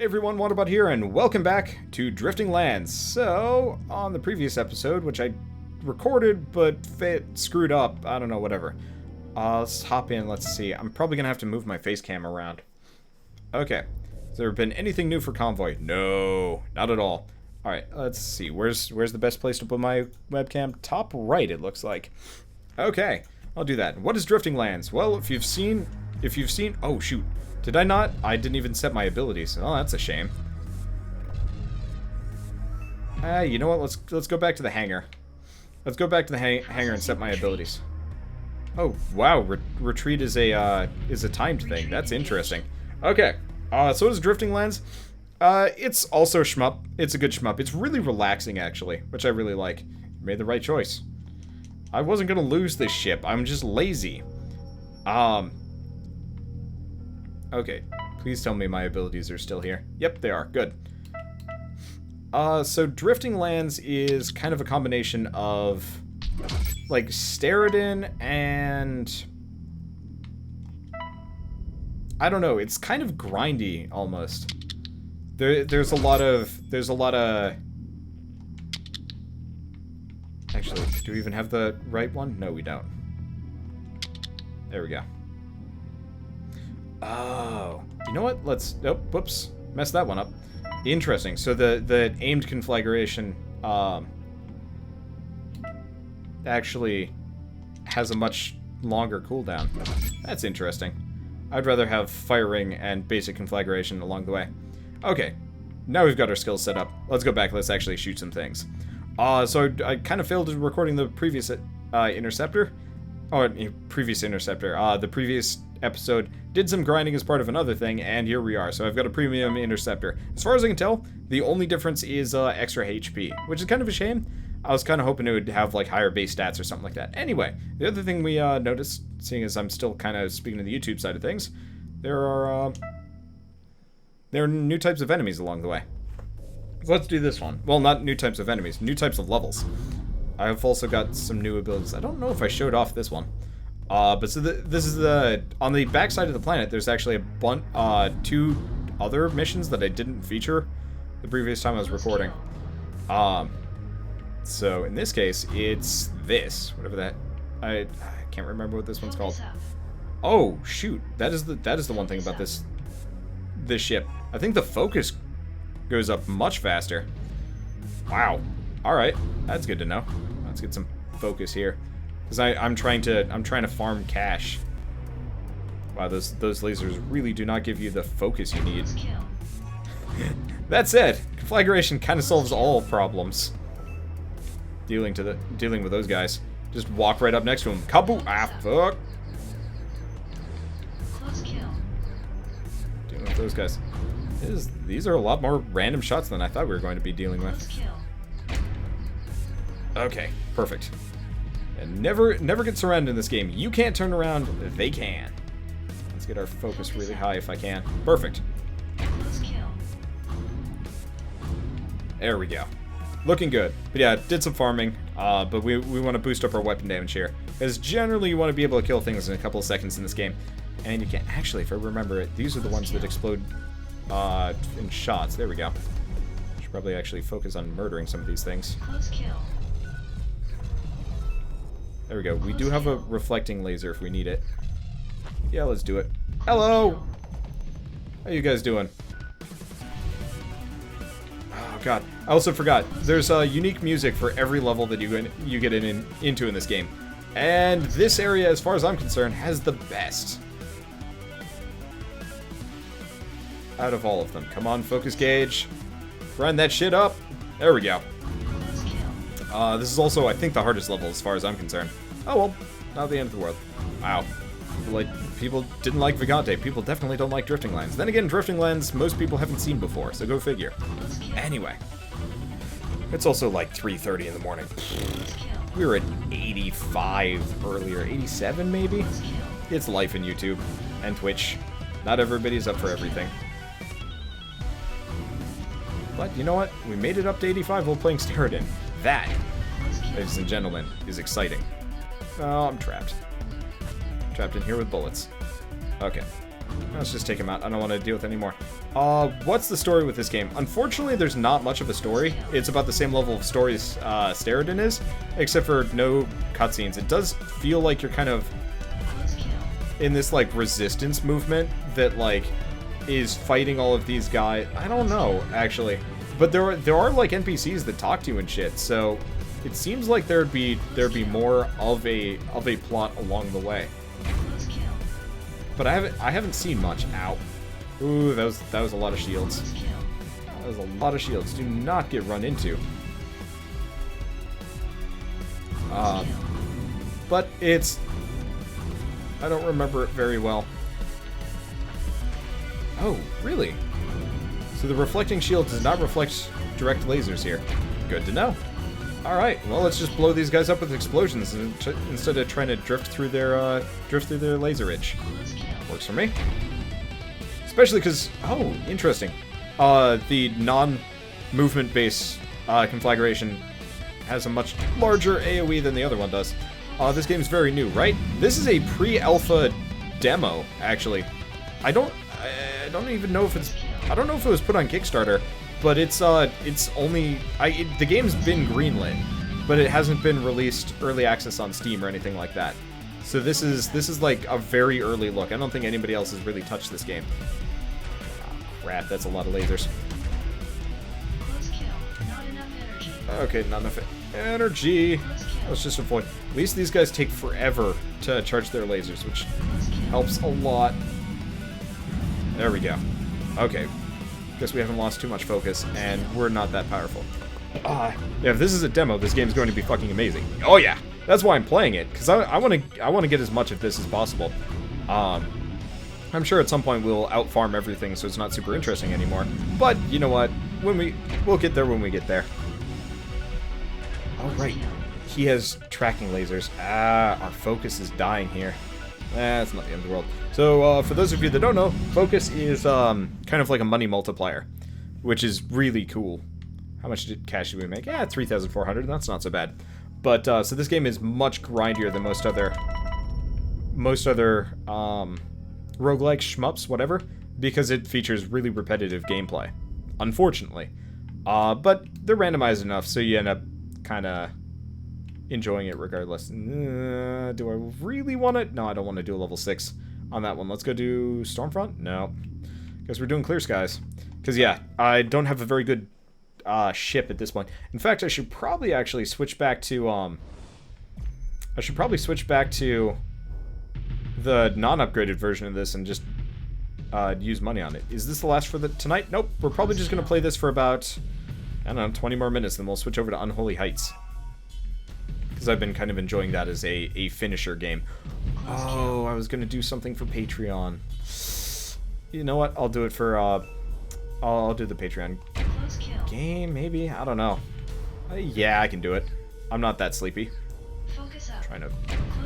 Hey everyone, Wanderbot here, and welcome back to Drifting Lands. So, on the previous episode, which I recorded, but screwed up, I don't know, whatever. Let's hop in, let's see. I'm probably gonna have to move my face cam around. Okay. Has there been anything new for Convoy? No, not at all. Alright, let's see. Where's the best place to put my webcam? Top right, it looks like. Okay, I'll do that. What is Drifting Lands? Well, if you've seen... Oh, shoot. Did I not? I didn't even set my abilities. Oh, that's a shame. You know what? Let's go back to the hangar. Let's go back to the hangar and set my abilities. Oh, wow. Retreat is a timed thing. That's interesting. Okay. So what is Drifting Lands? It's also shmup. It's a good shmup. It's really relaxing, actually, which I really like. Made the right choice. I wasn't gonna lose this ship. I'm just lazy. Okay, please tell me my abilities are still here. Yep, they are. Good. So Drifting Lands is kind of a combination of, like, Steriden and... I don't know, it's kind of grindy, almost. There's a lot of... Actually, do we even have the right one? No, we don't. There we go. Oh, you know what? Let's... Oh, whoops. Messed that one up. Interesting. So the aimed conflagration actually has a much longer cooldown. That's interesting. I'd rather have firing and basic conflagration along the way. Okay. Now we've got our skills set up. Let's go back. Let's actually shoot some things. So I kind of failed in recording the previous interceptor. Oh, previous interceptor. The previous episode did some grinding as part of another thing, and here we are. So I've got a premium interceptor. As far as I can tell, the only difference is extra HP, which is kind of a shame. I was kind of hoping it would have like higher base stats or something like that. Anyway, the other thing we noticed, seeing as I'm still kind of speaking to the YouTube side of things, there are new types of enemies along the way. So let's do this one. Well, not new types of enemies, new types of levels. I've also got some new abilities. I don't know if I showed off this one. But so this is on the back side of the planet, there's actually two other missions that I didn't feature the previous time I was recording. So in this case, it's this, whatever that, I can't remember what this one's called. Oh, shoot. That is the one thing about this ship. I think the focus goes up much faster. Wow. All right. That's good to know. Let's get some focus here. Because I'm trying to farm cash. Wow, those lasers really do not give you the focus you need. That said, conflagration kind of solves all problems. Dealing with those guys. Just walk right up next to them. Kaboo! Ah, fuck! Dealing with those guys. These are a lot more random shots than I thought we were going to be dealing with. Okay, perfect. And never get surrounded in this game. You can't turn around, they can. Let's get our focus really high if I can. Perfect. There we go. Looking good. But yeah, did some farming, but we want to boost up our weapon damage here. Because generally you want to be able to kill things in a couple of seconds in this game. And you can actually, if I remember it, these are the ones that explode in shots. There we go. Should probably actually focus on murdering some of these things. There we go. We do have a reflecting laser if we need it. Yeah, let's do it. Hello! How you guys doing? Oh, God. I also forgot. There's unique music for every level that you get into in this game. And this area, as far as I'm concerned, has the best. Out of all of them. Come on, focus gauge. Grind that shit up. There we go. This is also, I think, the hardest level as far as I'm concerned. Oh well, not the end of the world. Wow. People didn't like Vigante. People definitely don't like Drifting Lands. Then again, Drifting Lands, most people haven't seen before, so go figure. Anyway. It's also like 3:30 in the morning. We were at 85 earlier. 87 maybe? It's life in YouTube. And Twitch. Not everybody's up for everything. But you know what? We made it up to 85 while playing Steriden. That, ladies and gentlemen, is exciting. Oh, I'm trapped. Trapped in here with bullets. Okay. Let's just take him out. I don't want to deal with any more. What's the story with this game? Unfortunately, there's not much of a story. It's about the same level of story as Steriden is, except for no cutscenes. It does feel like you're kind of in this, like, resistance movement that, like, is fighting all of these guys. I don't know, actually. But there are like, NPCs that talk to you and shit, so it seems like there'd be more of a plot along the way. But I haven't seen much. Ow. Ooh, that was a lot of shields. That was a lot of shields. Do not get run into. But it's... I don't remember it very well. Oh, really? So the reflecting shield does not reflect direct lasers here. Good to know. Alright, well, let's just blow these guys up with explosions instead of trying to drift through their laser ridge. Works for me. Especially because, oh, interesting. The non-movement based conflagration has a much larger AoE than the other one does. This game's very new, right? This is a pre-alpha demo, actually. I don't even know if it's... I don't know if it was put on Kickstarter, but it's only... the game's been greenlit, but it hasn't been released early access on Steam or anything like that. So this is like a very early look. I don't think anybody else has really touched this game. Oh, crap, that's a lot of lasers. Okay, not enough energy. Let's just avoid. At least these guys take forever to charge their lasers, which helps a lot. There we go. Okay. Guess we haven't lost too much focus, and we're not that powerful. Yeah, if this is a demo, this game's going to be fucking amazing. Oh yeah, that's why I'm playing it, because I want to get as much of this as possible. I'm sure at some point we'll out-farm everything, so it's not super interesting anymore. But you know what? We'll get there when we get there. All right, he has tracking lasers. Our focus is dying here. That's not the end of the world. So, for those of you that don't know, focus is kind of like a money multiplier, which is really cool. How much cash did we make? Yeah, 3,400. That's not so bad. But so this game is much grindier than most other roguelike shmups, whatever, because it features really repetitive gameplay. Unfortunately, but they're randomized enough, so you end up kind of enjoying it regardless. Do I really want it? No, I don't want to do a level 6 on that one. Let's go do Stormfront? No. Guess we're doing Clear Skies. Because, yeah, I don't have a very good ship at this point. In fact, I should probably actually switch back to, the non-upgraded version of this and just use money on it. Is this the last for tonight? Nope. We're probably just going to play this for about, I don't know, 20 more minutes, then we'll switch over to Unholy Heights. Because I've been kind of enjoying that as a finisher game. Oh, I was going to do something for Patreon. You know what? I'll do it for, I'll do the Patreon game, maybe? I don't know. Yeah, I can do it. I'm not that sleepy. Focus up. Trying to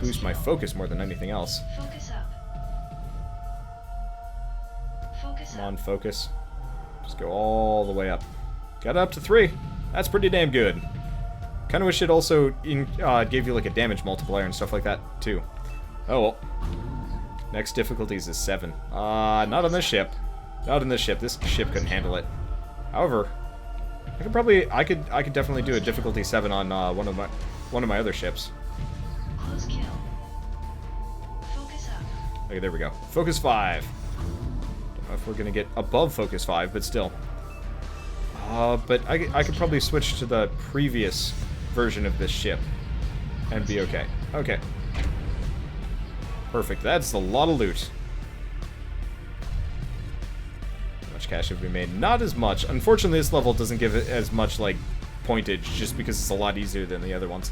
boost my focus more than anything else. Focus up. Focus Come on, focus. Just go all the way up. Got up to 3. That's pretty damn good. Kind of wish it also gave you like a damage multiplier and stuff like that too. Oh well. Next difficulties is 7. Not on this ship. Not on this ship. This ship couldn't handle it. However, I could definitely do a difficulty 7 on one of my other ships. Close kill. Focus up. Okay, there we go. Focus 5. Don't know if we're gonna get above focus 5, but still. But I could probably switch to the previous version of this ship and be okay. Okay. Perfect. That's a lot of loot. How much cash have we made? Not as much. Unfortunately, this level doesn't give it as much, like, pointage, just because it's a lot easier than the other ones.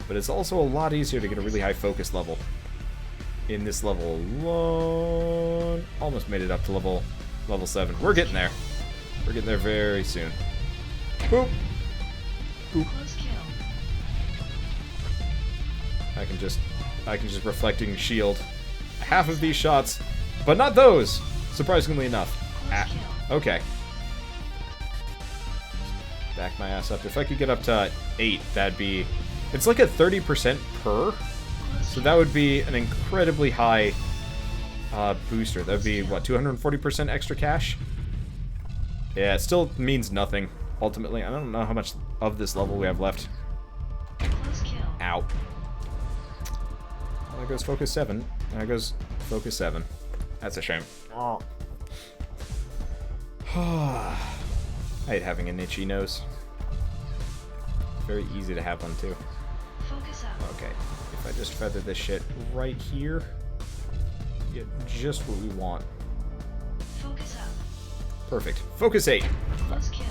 But it's also a lot easier to get a really high focus level in this level alone. Almost made it up to level 7. We're getting there. We're getting there very soon. Boop. Boop. Close kill. I can just reflecting shield half of these shots, but not those, surprisingly enough. Okay. Back my ass up. If I could get up to 8, that'd be... It's like a 30% per, so that would be an incredibly high booster. That'd be, what, 240% extra cash? Yeah, it still means nothing, ultimately. I don't know how much of this level we have left. Close kill. Ow. Well, there goes focus 7. There goes focus 7. That's a shame. Oh. I hate having an itchy nose. Very easy to have one, too. Focus up. Okay, if I just feather this shit right here, get just what we want. Focus up. Perfect. Focus 8. Close kill.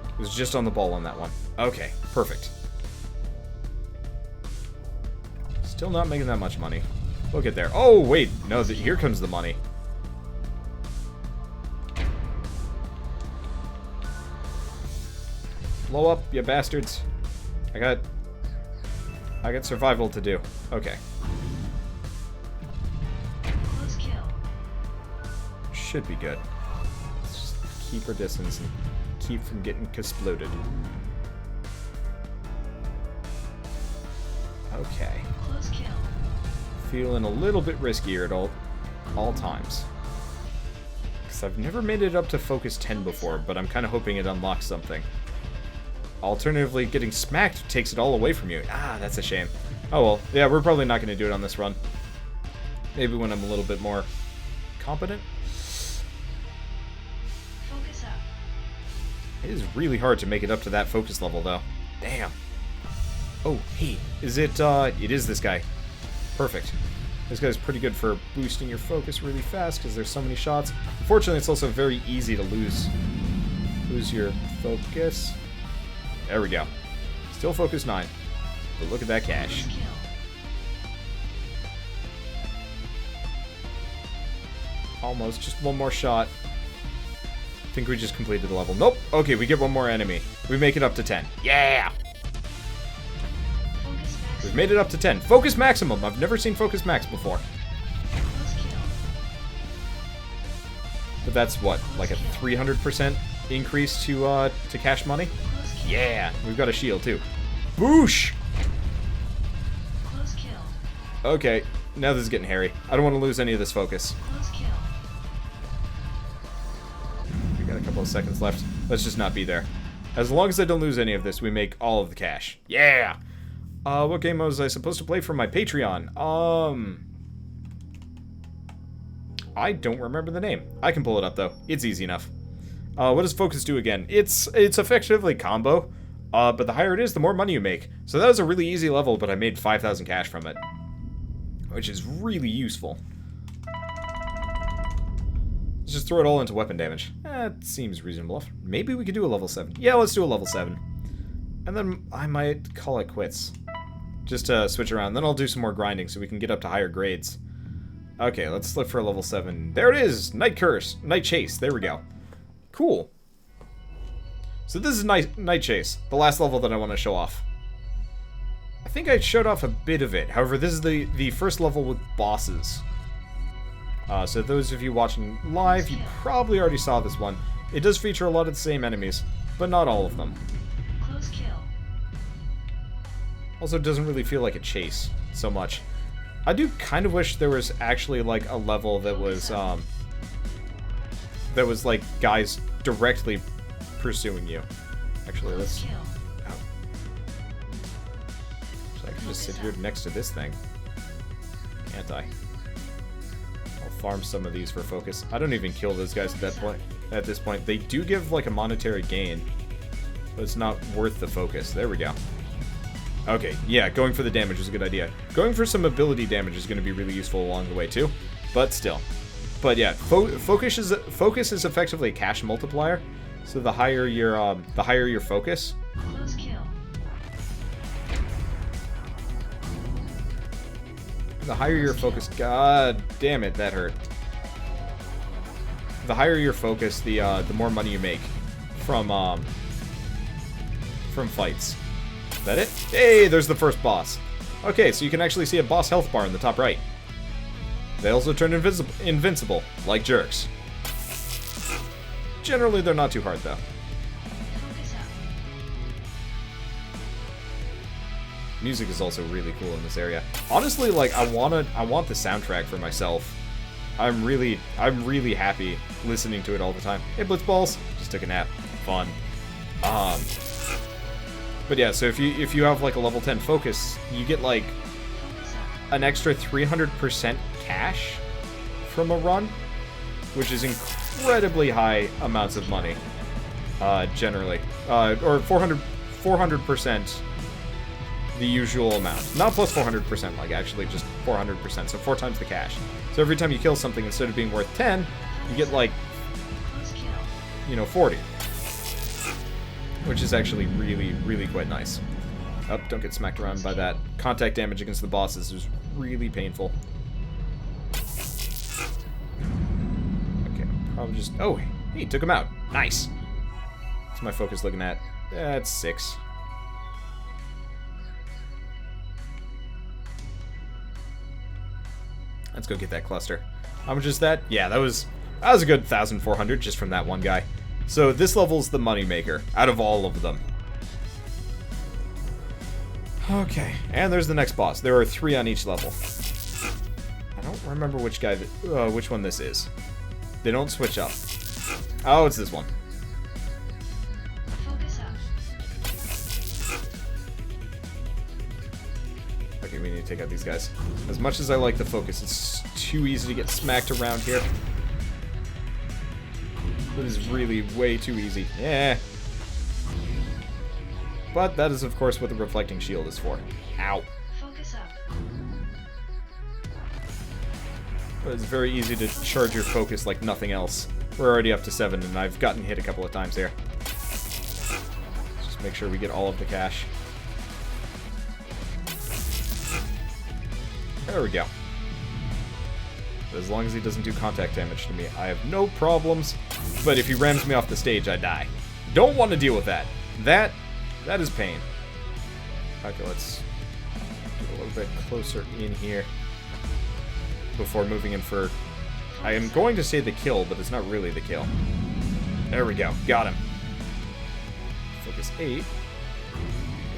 It was just on the ball on that one. Okay, perfect. Still not making that much money. We'll get there. Oh, wait. No, here comes the money. Blow up, you bastards. I got survival to do. Okay. Close kill. Should be good. Let's just keep our distance and keep from getting exploded. Okay. Close kill. Feeling a little bit riskier at all times. Because I've never made it up to focus 10 before, but I'm kind of hoping it unlocks something. Alternatively, getting smacked takes it all away from you. Ah, that's a shame. Oh well, yeah, we're probably not going to do it on this run. Maybe when I'm a little bit more competent. Focus up. It is really hard to make it up to that focus level, though. Damn. Oh, hey, is it, it is this guy. Perfect. This guy's pretty good for boosting your focus really fast, because there's so many shots. Unfortunately, it's also very easy to lose your focus. There we go. Still focus 9. But look at that cash. Close kill. Almost. Just one more shot. I think we just completed the level. Nope. Okay, we get one more enemy. We make it up to 10. Yeah! Focus max. We've made it up to 10. Focus maximum. I've never seen focus max before. Close kill. But that's what? Like a 300% increase to cash money? Close kill. Yeah! We've got a shield, too. Boosh! Close kill. Okay. Now this is getting hairy. I don't want to lose any of this focus. Close kill. We got a couple of seconds left. Let's just not be there. As long as I don't lose any of this, we make all of the cash. Yeah! What game was I supposed to play for my Patreon? I don't remember the name. I can pull it up, though. It's easy enough. What does focus do again? It's effectively combo, but the higher it is, the more money you make. So that was a really easy level, but I made 5,000 cash from it, which is really useful. Let's just throw it all into weapon damage. That seems reasonable. Maybe we could do a level 7. Yeah, let's do a level 7. And then I might call it quits. Just to switch around. Then I'll do some more grinding so we can get up to higher grades. Okay, let's look for a level 7. There it is! Night Curse. Night Chase. There we go. Cool. So this is Night Chase. The last level that I want to show off. I think I showed off a bit of it. However, this is the first level with bosses. So those of you watching live, you probably already saw this one. It does feature a lot of the same enemies, but not all of them. Close kill. Also, it doesn't really feel like a chase so much. I do kind of wish there was actually like a level that was like guys directly pursuing you. Actually, let's. Kill. Oh. So I can just sit here next to this thing, can't I? I'll farm some of these for focus. I don't even kill those guys at that point. At this point, they do give like a monetary gain, but it's not worth the focus. There we go. Okay, yeah, going for the damage is a good idea. Going for some ability damage is going to be really useful along the way too, but still. But yeah, focus is effectively a cash multiplier. So the higher your focus. Close kill. The higher your focus. God damn it, that hurt. The higher your focus, the more money you make from fights. Is that it? Hey, there's the first boss. Okay, so you can actually see a boss health bar in the top right. They also turn invincible, like jerks. Generally, they're not too hard, though. Focus up. Music is also really cool in this area. Honestly, like, I want the soundtrack for myself. I'm really happy listening to it all the time. Hey, Blitzballs, just took a nap. Fun. But yeah, so if you have like a level 10 focus, you get like Focus up. an extra 300% cash from a run, which is incredibly high amounts of money, generally. Or 400% the usual amount. Not plus 400%, like actually just 400%, so 4 times the cash. So every time you kill something, instead of being worth 10, you get like, Close kill. you know, 40. Which is actually really quite nice. Oh, don't get smacked around by that. Contact damage against the bosses is really painful. Okay, probably just... Oh, he took him out. Nice. What's my focus looking at? That's 6. Let's go get that cluster. How much is that? Yeah, that was a good 1,400 just from that one guy. So this level's the moneymaker out of all of them. Okay, and there's the next boss. There are 3 on each level. I don't remember which guy, which one this is. They don't switch up. Oh, it's this one. Focus up. Okay, we need to take out these guys. As much as I like the focus, it's too easy to get smacked around here. It is really way too easy. Yeah. But that is, of course, what the reflecting shield is for. Ow. Focus up. But it's very easy to charge your focus like nothing else. We're already up to 7, and I've gotten hit a couple of times here. Just make sure we get all of the cash. There we go. But as long as he doesn't do contact damage to me, I have no problems. But if he rams me off the stage, I die. Don't want to deal with that. That is pain. Okay, let's get a little bit closer in here before moving in for... I am going to say the kill, but it's not really the kill. There we go. Got him. Focus 8. Get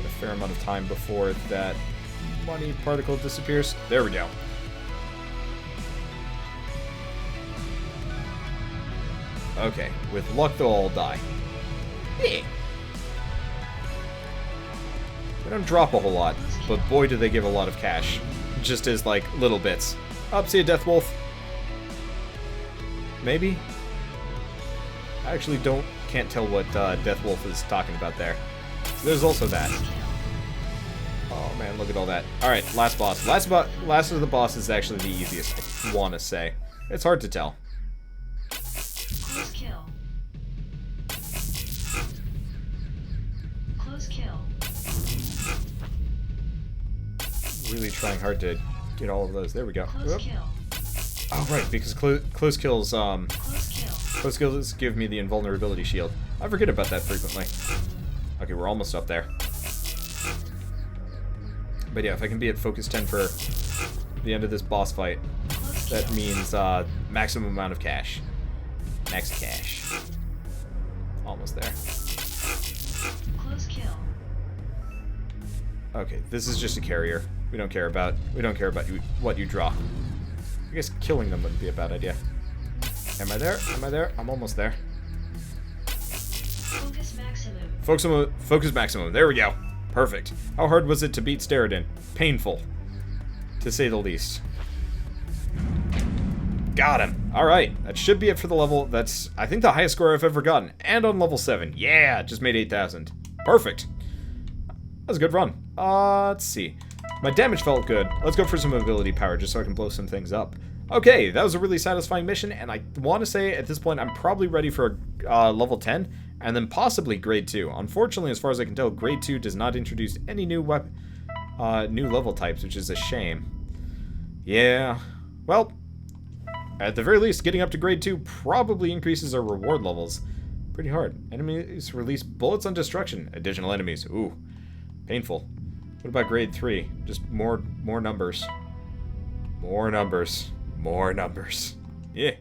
a fair amount of time before that money particle disappears. There we go. Okay, with luck they'll all die. Hey. They don't drop a whole lot, but boy do they give a lot of cash. Just as, like, little bits. Up, see a Death Wolf? Maybe? I actually can't tell what Death Wolf is talking about there. So there's also that. Oh man, look at all that. Alright, last boss. Last of the boss is actually the easiest, I want to say. It's hard to tell. Close kill. Close kill. Really trying hard to get all of those. There we go. Close Oop. kill. Oh right, because close kills Close kill. close kills give me the invulnerability shield. I forget about that frequently. Okay, we're almost up there. But yeah, if I can be at focus 10 for the end of this boss fight, Close that kill. means maximum amount of cash. Max cash. Almost there. Close kill. Okay, this is just a carrier. We don't care about what you draw. I guess killing them wouldn't be a bad idea. Am I there? Am I there? I'm almost there. Focus maximum. Focus maximum. There we go. Perfect. How hard was it to beat Steridin? Painful, to say the least. Got him. Alright, that should be it for the level. That's, I think, the highest score I've ever gotten. And on level 7. Yeah, just made 8,000. Perfect. That was a good run. Let's see. My damage felt good. Let's go for some ability power just so I can blow some things up. Okay, that was a really satisfying mission, and I want to say at this point I'm probably ready for level 10, and then possibly grade 2. Unfortunately, as far as I can tell, grade 2 does not introduce any new new level types, which is a shame. Yeah, well, at the very least, getting up to grade 2 probably increases our reward levels. Pretty hard. Enemies release bullets on destruction. Additional enemies. Ooh, painful. What about grade 3? Just more numbers. More numbers. More numbers. Yeah.